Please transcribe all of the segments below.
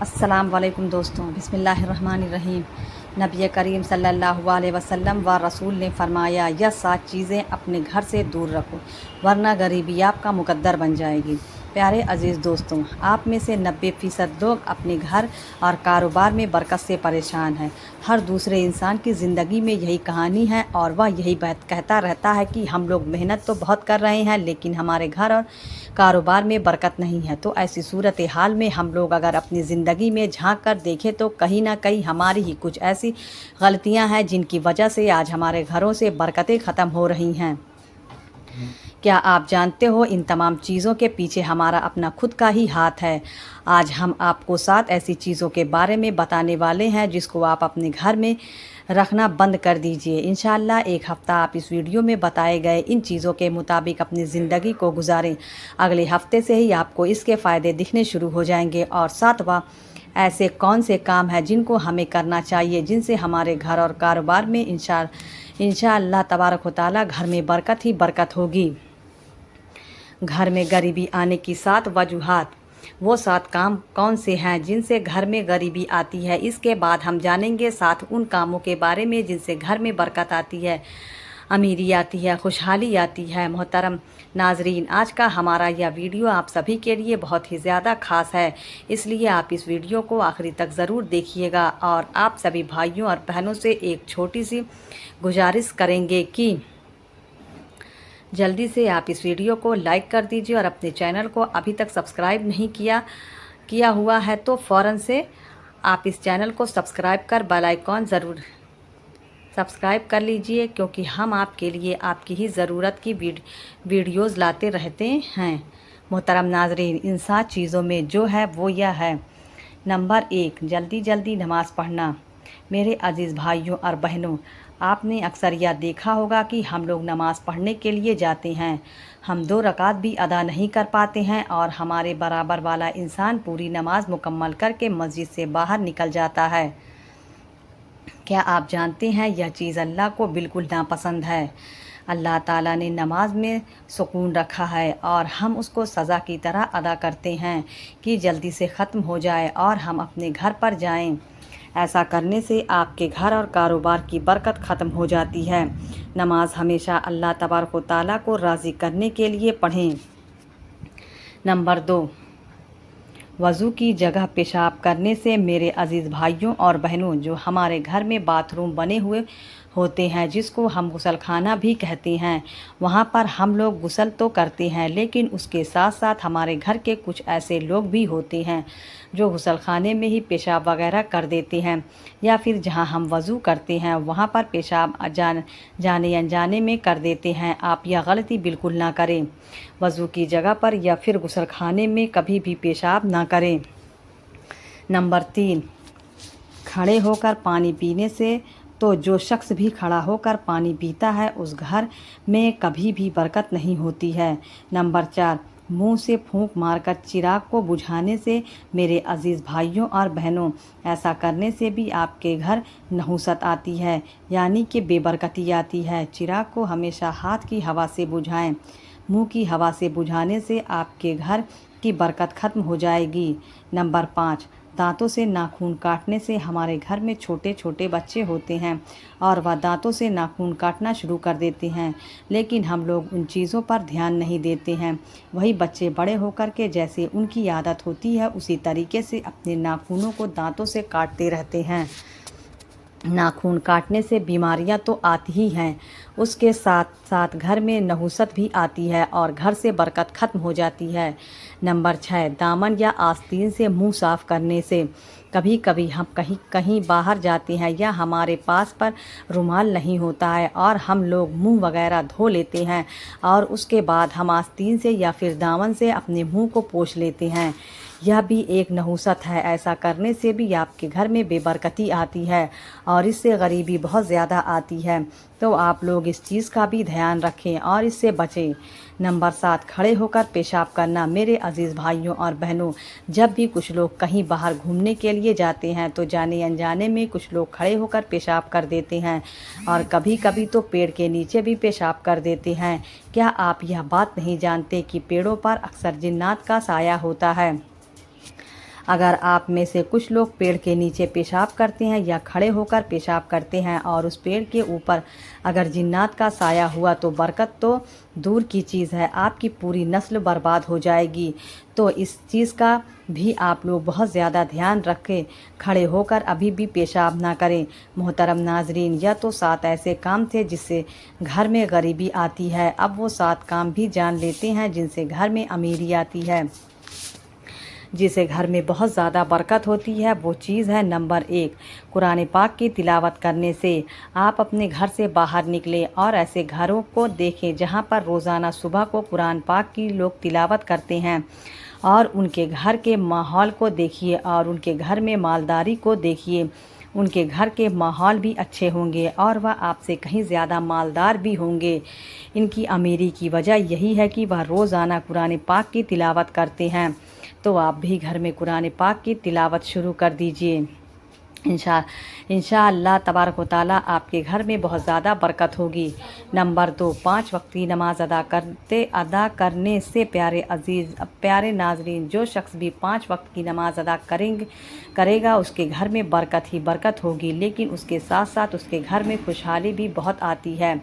अस्सलाम वालेकुम दोस्तों, बिस्मिल्लाहिर्रहमानिर्रहीम। नबी करीम सल्लल्लाहु अलैहि वसल्लम व रसूल ने फरमाया, यह 7 चीज़ें अपने घर से दूर रखो वरना गरीबी आपका मुकद्दर बन जाएगी। प्यारे अज़ीज़ दोस्तों, आप में से 90% लोग अपने घर और कारोबार में बरकत से परेशान हैं। हर दूसरे इंसान की ज़िंदगी में यही कहानी है और वह यही बात कहता रहता है कि हम लोग मेहनत तो बहुत कर रहे हैं लेकिन हमारे घर और कारोबार में बरकत नहीं है। तो ऐसी सूरत हाल में हम लोग अगर अपनी ज़िंदगी में झांक कर देखें तो कहीं ना कहीं हमारी ही कुछ ऐसी गलतियां हैं जिनकी वजह से आज हमारे घरों से बरकतें ख़त्म हो रही हैं। क्या आप जानते हो, इन तमाम चीज़ों के पीछे हमारा अपना खुद का ही हाथ है। आज हम आपको 7 ऐसी चीज़ों के बारे में बताने वाले हैं जिसको आप अपने घर में रखना बंद कर दीजिए। इंशाअल्लाह एक हफ़्ता आप इस वीडियो में बताए गए इन चीज़ों के मुताबिक अपनी ज़िंदगी को गुजारें। अगले हफ्ते से ही आपको इसके फ़ायदे दिखने शुरू हो जाएंगे। और 7वां, ऐसे कौन से काम हैं जिनको हमें करना चाहिए जिनसे हमारे घर और कारोबार में इंशाअल्लाह तबारक व तआला घर में बरकत ही बरकत होगी। घर में गरीबी आने की 7 वजूहात। वो 7 काम कौन से हैं जिनसे घर में गरीबी आती है। इसके बाद हम जानेंगे 7 उन कामों के बारे में जिनसे घर में बरकत आती है, अमीरी आती है, खुशहाली आती है। मोहतरम नाजरीन, आज का हमारा यह वीडियो आप सभी के लिए बहुत ही ज़्यादा ख़ास है, इसलिए आप इस वीडियो को आखिरी तक ज़रूर देखिएगा। और आप सभी भाइयों और बहनों से एक छोटी सी गुजारिश करेंगे कि जल्दी से आप इस वीडियो को लाइक कर दीजिए और अपने चैनल को अभी तक सब्सक्राइब नहीं किया हुआ है तो फ़ौरन से आप इस चैनल को सब्सक्राइब कर बेल आइकॉन ज़रूर सब्सक्राइब कर लीजिए, क्योंकि हम आपके लिए आपकी ही ज़रूरत की वीडियोज़ लाते रहते हैं। मोहतरम नाजरीन, इन 7 चीज़ों में जो है वो यह है। नंबर 1, जल्दी जल्दी नमाज़ पढ़ना। मेरे अज़ीज़ भाइयों और बहनों, आपने अक्सर यह देखा होगा कि हम लोग नमाज़ पढ़ने के लिए जाते हैं, हम 2 रकात भी अदा नहीं कर पाते हैं और हमारे बराबर वाला इंसान पूरी नमाज मुकम्मल करके मस्जिद से बाहर निकल जाता है। क्या आप जानते हैं यह चीज़ अल्लाह को बिल्कुल नापसंद है। अल्लाह ताला ने नमाज में सुकून रखा है और हम उसको सज़ा की तरह अदा करते हैं कि जल्दी से ख़त्म हो जाए और हम अपने घर पर जाएं। ऐसा करने से आपके घर और कारोबार की बरकत ख़त्म हो जाती है। नमाज हमेशा अल्लाह तबारक व तआला को राज़ी करने के लिए पढ़ें। नंबर 2, वज़ू की जगह पेशाब करने से। मेरे अज़ीज़ भाइयों और बहनों, जो हमारे घर में बाथरूम बने हुए होते हैं जिसको हम गुसल खाना भी कहते हैं, वहाँ पर हम लोग गुसल तो करते हैं लेकिन उसके साथ साथ हमारे घर के कुछ ऐसे लोग भी होते हैं जो गुसल खाने में ही पेशाब वगैरह कर देते हैं, या फिर जहाँ हम वज़ू करते हैं वहाँ पर पेशाब जाने अनजाने में कर देते हैं। आप यह गलती बिल्कुल ना करें। वज़ू की जगह पर या फिर गुसल खाने में कभी भी पेशाब ना करें। नंबर 3, खड़े होकर पानी पीने से। तो जो शख्स भी खड़ा होकर पानी पीता है उस घर में कभी भी बरकत नहीं होती है। नंबर 4, मुंह से फूंक मारकर चिराग को बुझाने से। मेरे अज़ीज़ भाइयों और बहनों, ऐसा करने से भी आपके घर नहुसत आती है, यानी कि बेबरकती आती है। चिराग को हमेशा हाथ की हवा से बुझाएं। मुंह की हवा से बुझाने से आपके घर की बरकत ख़त्म हो जाएगी। नंबर 5, दांतों से नाखून काटने से। हमारे घर में छोटे छोटे बच्चे होते हैं और वह दांतों से नाखून काटना शुरू कर देते हैं, लेकिन हम लोग उन चीज़ों पर ध्यान नहीं देते हैं। वही बच्चे बड़े होकर के जैसे उनकी आदत होती है उसी तरीके से अपने नाखूनों को दांतों से काटते रहते हैं। नाखून काटने से बीमारियां तो आती ही हैं, उसके साथ साथ घर में नहुसत भी आती है और घर से बरकत ख़त्म हो जाती है। नंबर 6, दामन या आस्तीन से मुंह साफ़ करने से। कभी कभी हम कहीं बाहर जाते हैं या हमारे पास पर रुमाल नहीं होता है और हम लोग मुंह वगैरह धो लेते हैं और उसके बाद हम आस्तीन से या फिर दामन से अपने मुंह को पोंछ लेते हैं। यह भी एक नहुसत है। ऐसा करने से भी आपके घर में बेबरकती आती है और इससे गरीबी बहुत ज़्यादा आती है। तो आप लोग इस चीज़ का भी ध्यान रखें और इससे बचें। नंबर 7, खड़े होकर पेशाब करना। मेरे अज़ीज़ भाइयों और बहनों, जब भी कुछ लोग कहीं बाहर घूमने के लिए जाते हैं तो जाने अनजाने में कुछ लोग खड़े होकर पेशाब कर देते हैं और कभी कभी तो पेड़ के नीचे भी पेशाब कर देते हैं। क्या आप यह बात नहीं जानते कि पेड़ों पर अक्सर जिन्नात का साया होता है? अगर आप में से कुछ लोग पेड़ के नीचे पेशाब करते हैं या खड़े होकर पेशाब करते हैं और उस पेड़ के ऊपर अगर जिन्नात का साया हुआ तो बरकत तो दूर की चीज़ है, आपकी पूरी नस्ल बर्बाद हो जाएगी। तो इस चीज़ का भी आप लोग बहुत ज़्यादा ध्यान रखें, खड़े होकर अभी भी पेशाब ना करें। मोहतरम नाजरीन, यह तो 7 ऐसे काम थे जिससे घर में गरीबी आती है। अब वो 7 काम भी जान लेते हैं जिनसे घर में अमीरी आती है, जिसे घर में बहुत ज़्यादा बरकत होती है। वो चीज़ है नंबर 1, कुरान पाक की तिलावत करने से। आप अपने घर से बाहर निकलें और ऐसे घरों को देखें जहाँ पर रोज़ाना सुबह को कुरान पाक की लोग तिलावत करते हैं, और उनके घर के माहौल को देखिए और उनके घर में मालदारी को देखिए। उनके घर के माहौल भी अच्छे होंगे और वह आपसे कहीं ज़्यादा मालदार भी होंगे। इनकी अमीरी की वजह यही है कि वह रोज़ाना कुरान पाक की तिलावत करते हैं। तो आप भी घर में कुरान पाक की तिलावत शुरू कर दीजिए। इंशाअल्लाह तबारक व तआला आपके घर में बहुत ज़्यादा बरकत होगी। नंबर 2, 5 वक्त की नमाज अदा करने से प्यारे नाजरीन, जो शख्स भी 5 वक्त की नमाज अदा करेगा उसके घर में बरकत ही बरकत होगी, लेकिन उसके साथ साथ उसके घर में खुशहाली भी बहुत आती है।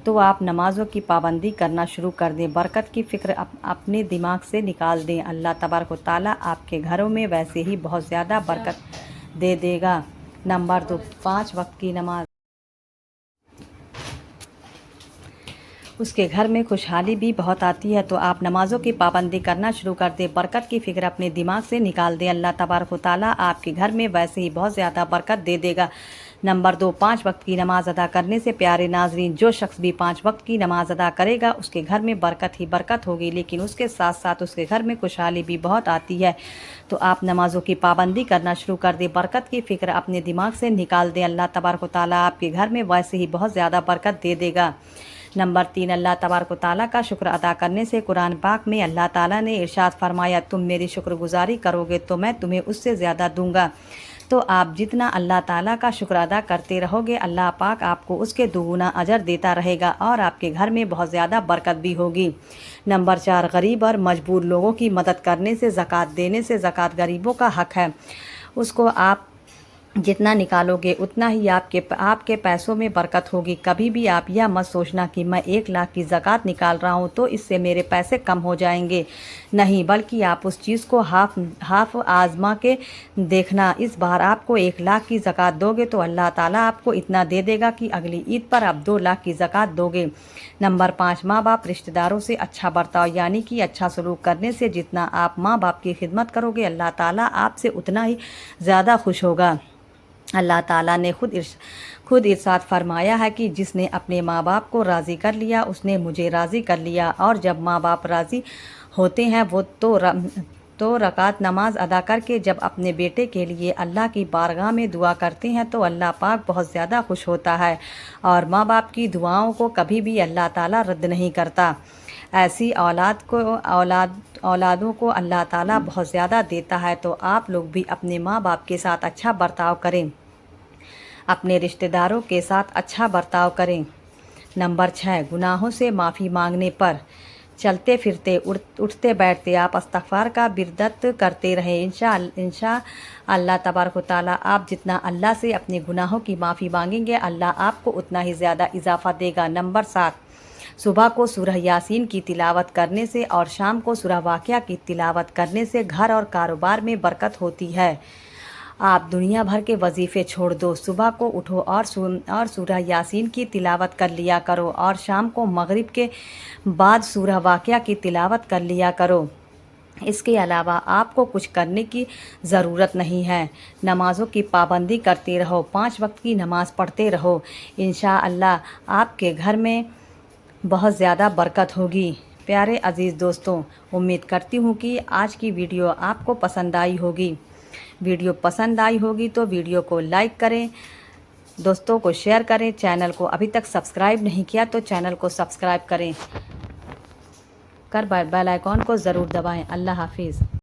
तो आप नमाज़ों की पाबंदी करना शुरू कर दें, बरकत की फ़िक्र अपने दिमाग से निकाल दें। अल्लाह तबारक व तआला आपके घरों में वैसे ही बहुत ज़्यादा बरकत दे देगा। नंबर 2, 5 वक्त की नमाज, उसके घर में खुशहाली भी बहुत आती है। तो आप नमाज़ों की पाबंदी करना शुरू कर दें, बरकत की फ़िक्र अपने दिमाग से निकाल दें। अल्लाह तबारक व तआला आपके घर में वैसे ही बहुत ज़्यादा बरकत दे देगा। नंबर 2, 5 वक्त की नमाज़ अदा करने से प्यारे नाजरीन, जो शख्स भी 5 वक्त की नमाज़ अदा करेगा उसके घर में बरकत ही बरकत होगी, लेकिन उसके साथ साथ उसके घर में खुशहाली भी बहुत आती है। तो आप नमाज़ों की पाबंदी करना शुरू कर दें, बरकत की फ़िक्र अपने दिमाग से निकाल दें। अल्लाह तबारक व तआला आपके घर में वैसे ही बहुत ज़्यादा बरकत दे देगा। नंबर 3, अल्लाह तबारक व तआला का शुक्र अदा करने से। कुरान पाक में अल्लाह ताला ने इरशाद फरमाया, तुम मेरी शुक्रगुजारी करोगे तो मैं तुम्हें उससे ज़्यादा दूंगा। तो आप जितना अल्लाह ताला का शुक्र अदा करते रहोगे, अल्लाह पाक आपको उसके दुगुना अजर देता रहेगा और आपके घर में बहुत ज़्यादा बरकत भी होगी। नंबर 4, गरीब और मजबूर लोगों की मदद करने से, ज़कात देने से। ज़कात गरीबों का हक है, उसको आप जितना निकालोगे उतना ही आपके पैसों में बरकत होगी। कभी भी आप यह मत सोचना कि मैं 1 लाख की ज़कात निकाल रहा हूँ तो इससे मेरे पैसे कम हो जाएंगे। नहीं, बल्कि आप उस चीज़ को हाफ आजमा के देखना। इस बार आपको 1 लाख की ज़कात दोगे तो अल्लाह ताला आपको इतना दे देगा कि अगली ईद पर आप 2 लाख की ज़कात दोगे। नंबर 5, माँ बाप रिश्तेदारों से अच्छा बर्ताव यानी कि अच्छा सलूक करने से। जितना आप माँ बाप की खिदमत करोगे अल्लाह ताला आपसे उतना ही ज़्यादा खुश होगा। अल्लाह ताला ने खुद इरशाद फरमाया है कि जिसने अपने माँ बाप को राज़ी कर लिया उसने मुझे राज़ी कर लिया। और जब माँ बाप राज़ी होते हैं वो तो रकात नमाज अदा करके जब अपने बेटे के लिए अल्लाह की बारगाह में दुआ करते हैं तो अल्लाह पाक बहुत ज़्यादा खुश होता है और माँ बाप की दुआओं को कभी भी अल्लाह ताला रद्द नहीं करता। ऐसी औलादों को अल्लाह ताला बहुत ज़्यादा देता है। तो आप लोग भी अपने माँ बाप के साथ अच्छा बर्ताव करें, अपने रिश्तेदारों के साथ अच्छा बर्ताव करें। नंबर 6, गुनाहों से माफ़ी मांगने पर। चलते फिरते उठते बैठते आप इस्तिग़फ़ार का बिरदत करते रहें। इंशाअल्लाह तबारक व तआला आप जितना अल्लाह से अपने गुनाहों की माफ़ी मांगेंगे अल्लाह आपको उतना ही ज़्यादा इजाफ़ा देगा। नंबर 7, सुबह को सूरह यासीन की तिलावत करने से और शाम को सूरह वाक़िया की तिलावत करने से घर और कारोबार में बरकत होती है। आप दुनिया भर के वजीफ़े छोड़ दो, सुबह को उठो और सूरह यासीन की तिलावत कर लिया करो और शाम को मगरिब के बाद सूरह वाक़िया की तिलावत कर लिया करो। इसके अलावा आपको कुछ करने की ज़रूरत नहीं है। नमाज़ों की पाबंदी करते रहो, 5 वक्त की नमाज़ पढ़ते रहो। इंशाअल्लाह आपके घर में बहुत ज़्यादा बरकत होगी। प्यारे अज़ीज़ दोस्तों, उम्मीद करती हूँ कि आज की वीडियो आपको पसंद आई होगी। वीडियो पसंद आई होगी तो वीडियो को लाइक करें, दोस्तों को शेयर करें। चैनल को अभी तक सब्सक्राइब नहीं किया तो चैनल को सब्सक्राइब करें, बेल आइकॉन को ज़रूर दबाएं। अल्लाह हाफिज़।